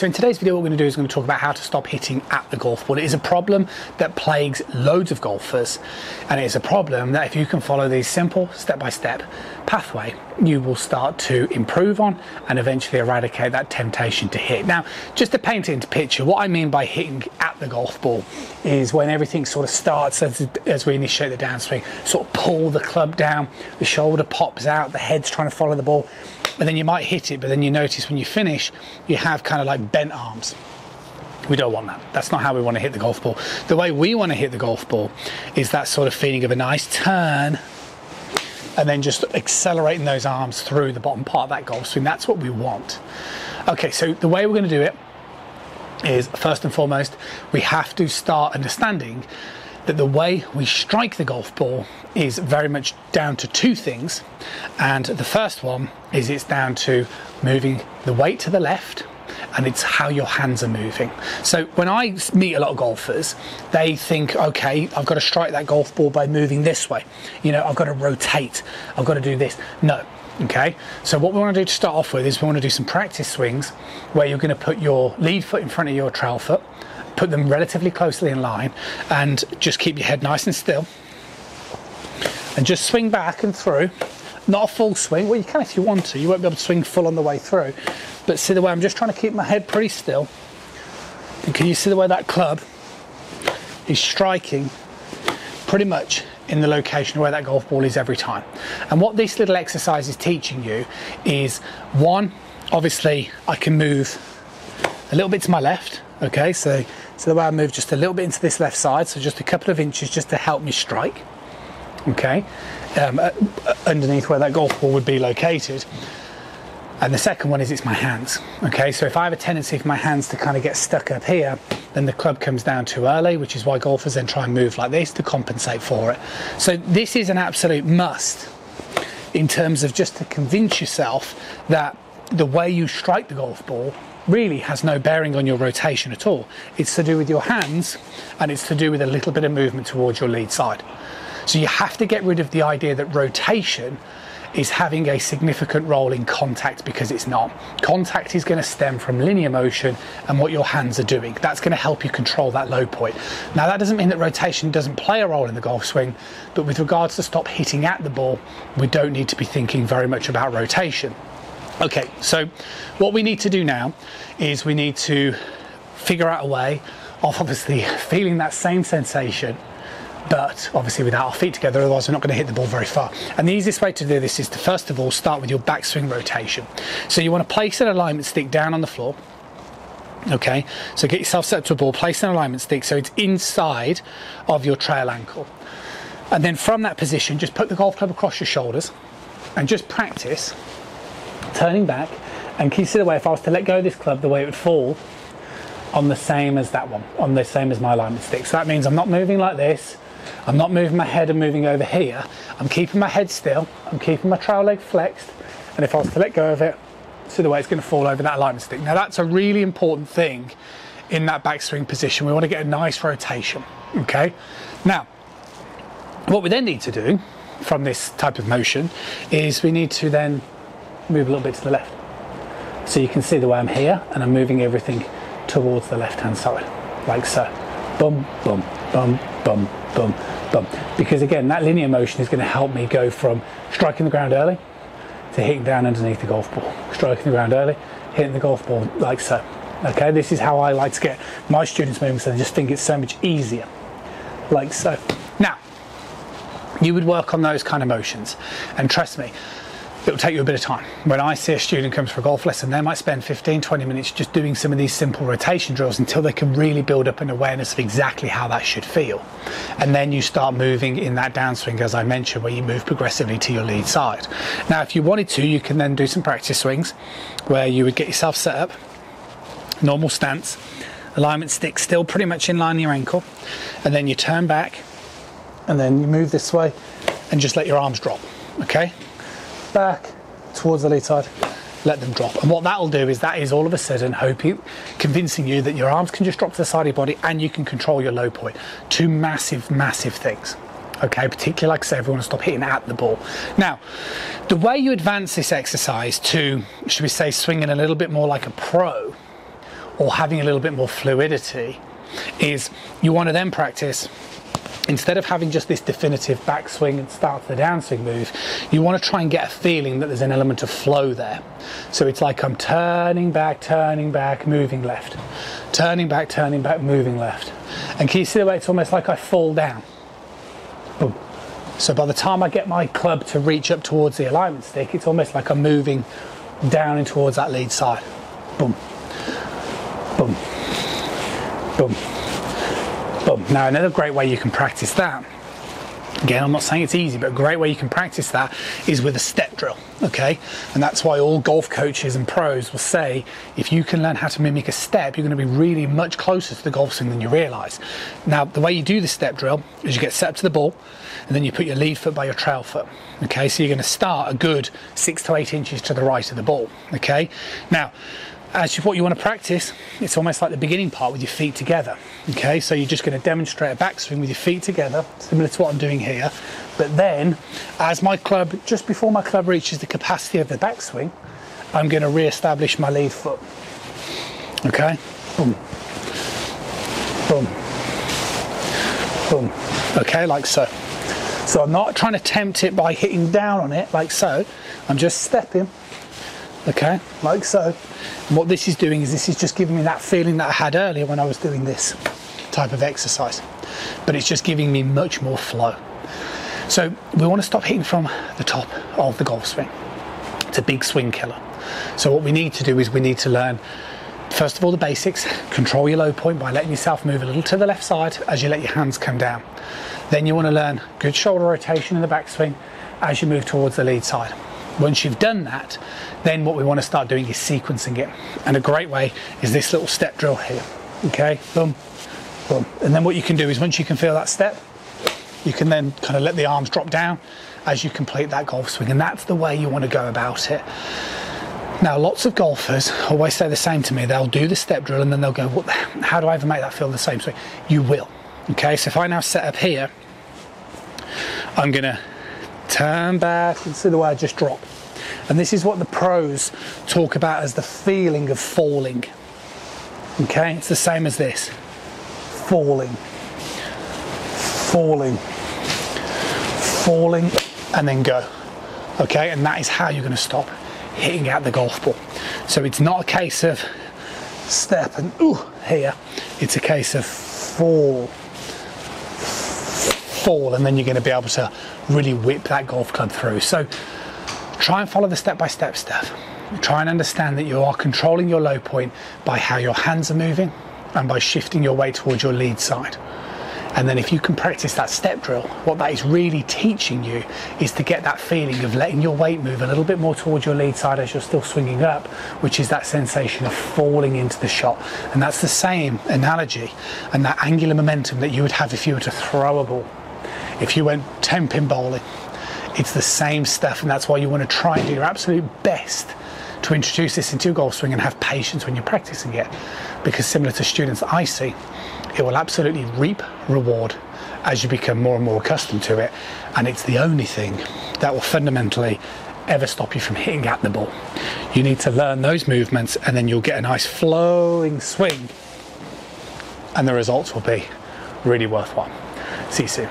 so in today's video what we're going to do is we're going to talk about how to stop hitting at the golf ball. It is a problem that plagues loads of golfers, and it is a problem that if you can follow these simple step-by-step pathway, you will start to improve on and eventually eradicate that temptation to hit. Now, just to paint it into picture, what I mean by hitting at the golf ball is when everything sort of starts as we initiate the downswing, sort of pull the club down, the shoulder pops out, the head's trying to follow the ball, and then you might hit it, but then you notice when you finish, you have kind of like bent arms. We don't want that. That's not how we want to hit the golf ball. The way we want to hit the golf ball is that sort of feeling of a nice turn and then just accelerating those arms through the bottom part of that golf swing. That's what we want. Okay, so the way we're going to do it is, first and foremost, we have to start understanding that the way we strike the golf ball is very much down to two things. And the first one is it's down to moving the weight to the left, and it's how your hands are moving. So when I meet a lot of golfers, they think, okay, I've got to strike that golf ball by moving this way. You know, I've got to rotate, I've got to do this. No. Okay, so what we want to do to start off with is we want to do some practice swings where you're going to put your lead foot in front of your trail foot, put them relatively closely in line, and just keep your head nice and still, and just swing back and through. Not a full swing. Well, you can if you want to. You won't be able to swing full on the way through, but see the way I'm just trying to keep my head pretty still. And can you see the way that club is striking pretty much in the location where that golf ball is every time? And what this little exercise is teaching you is, one, obviously I can move a little bit to my left. Okay, so the way I move just a little bit into this left side, so just a couple of inches just to help me strike. Okay, underneath where that golf ball would be located. And the second one is it's my hands. Okay, so if I have a tendency for my hands to kind of get stuck up here, then the club comes down too early, which is why golfers then try and move like this to compensate for it. So this is an absolute must in terms of just to convince yourself that the way you strike the golf ball really has no bearing on your rotation at all. It's to do with your hands, and it's to do with a little bit of movement towards your lead side. So you have to get rid of the idea that rotation is having a significant role in contact, because it's not. Contact is going to stem from linear motion and what your hands are doing. That's going to help you control that low point. Now, that doesn't mean that rotation doesn't play a role in the golf swing, but with regards to stop hitting at the ball, we don't need to be thinking very much about rotation. Okay, so what we need to do now is we need to figure out a way of obviously feeling that same sensation, but obviously without our feet together, otherwise we're not going to hit the ball very far. And the easiest way to do this is to first of all start with your backswing rotation. So you want to place an alignment stick down on the floor. Okay, so get yourself set up to a ball, place an alignment stick so it's inside of your trail ankle. And then from that position, just put the golf club across your shoulders and just practice turning back. And can you see the way if I was to let go of this club, the way it would fall on the same as that one, on the same as my alignment stick. So that means I'm not moving like this, I'm not moving my head and moving over here, I'm keeping my head still, I'm keeping my trail leg flexed, and if I was to let go of it, see the way it's going to fall over that alignment stick. Now that's a really important thing in that backswing position. We want to get a nice rotation. Okay, now what we then need to do from this type of motion is we need to then move a little bit to the left. So you can see the way I'm here and I'm moving everything towards the left hand side, like so. Bum, bum, bum, bum, bum, bum. Because again, that linear motion is going to help me go from striking the ground early to hitting down underneath the golf ball. Striking the ground early, hitting the golf ball like so. Okay, this is how I like to get my students moving, so I just think it's so much easier, like so. Now, you would work on those kind of motions, and trust me, it'll take you a bit of time. When I see a student comes for a golf lesson, they might spend 15-20 minutes just doing some of these simple rotation drills until they can really build up an awareness of exactly how that should feel. And then you start moving in that downswing, as I mentioned, where you move progressively to your lead side. Now, if you wanted to, you can then do some practice swings where you would get yourself set up, normal stance, alignment stick still pretty much in line with your ankle, and then you turn back, and then you move this way, and just let your arms drop, okay? Back towards the lead side, let them drop. And what that'll do is that is all of a sudden convincing you that your arms can just drop to the side of your body and you can control your low point. Two massive things. Okay, particularly, like I say, if we want to stop hitting at the ball. Now, the way you advance this exercise to, should we say, swinging a little bit more like a pro, or having a little bit more fluidity, is you want to then practice, instead of having just this definitive backswing and start to the downswing move, you want to try and get a feeling that there's an element of flow there. So it's like I'm turning back, moving left. Turning back, moving left. And can you see the way it's almost like I fall down? Boom. So by the time I get my club to reach up towards the alignment stick, it's almost like I'm moving down and towards that lead side. Boom. Boom. Boom. Boom. Now another great way you can practice that, again, I'm not saying it's easy, but a great way you can practice that is with a step drill, okay? And that's why all golf coaches and pros will say, if you can learn how to mimic a step, you're going to be really much closer to the golf swing than you realise. Now, the way you do the step drill is you get set up to the ball, and then you put your lead foot by your trail foot, okay? So you're going to start a good 6 to 8 inches to the right of the ball, okay? Now, what you want to practice, it's almost like the beginning part with your feet together, okay? So you're just going to demonstrate a backswing with your feet together, similar to what I'm doing here. But then, as my club, just before my club reaches the capacity of the backswing, I'm going to re-establish my lead foot, okay? Boom, boom, boom, okay, like so. So I'm not trying to tempt it by hitting down on it, like so. I'm just stepping, okay, like so. And what this is doing is this is just giving me that feeling that I had earlier when I was doing this type of exercise, but it's just giving me much more flow. So we want to stop hitting from the top of the golf swing. It's a big swing killer. So what we need to do is we need to learn, first of all, the basics. Control your low point by letting yourself move a little to the left side as you let your hands come down. Then you want to learn good shoulder rotation in the backswing as you move towards the lead side. Once you've done that, then what we want to start doing is sequencing it. And a great way is this little step drill here. Okay, boom, boom. And then what you can do is once you can feel that step, you can then kind of let the arms drop down as you complete that golf swing. And that's the way you want to go about it. Now, lots of golfers always say the same to me. They'll do the step drill and then they'll go, how do I ever make that feel the same? So you will. Okay, so if I now set up here, I'm going to turn back and see the way I just drop. And this is what the pros talk about as the feeling of falling. Okay, it's the same as this. Falling, falling, falling, and then go. Okay, and that is how you're going to stop hitting out the golf ball. So it's not a case of step and ooh here. It's a case of fall, and then you're going to be able to really whip that golf club through. So try and follow the step-by-step stuff. Try and understand that you are controlling your low point by how your hands are moving and by shifting your weight towards your lead side. And then if you can practice that step drill, what that is really teaching you is to get that feeling of letting your weight move a little bit more towards your lead side as you're still swinging up, which is that sensation of falling into the shot. And that's the same analogy and that angular momentum that you would have if you were to throw a ball. If you went 10-pin bowling, it's the same stuff, and that's why you want to try and do your absolute best to introduce this into your golf swing and have patience when you're practicing it, because similar to students I see, it will absolutely reap reward as you become more and more accustomed to it, and it's the only thing that will fundamentally ever stop you from hitting at the ball. You need to learn those movements and then you'll get a nice flowing swing and the results will be really worthwhile. See you soon.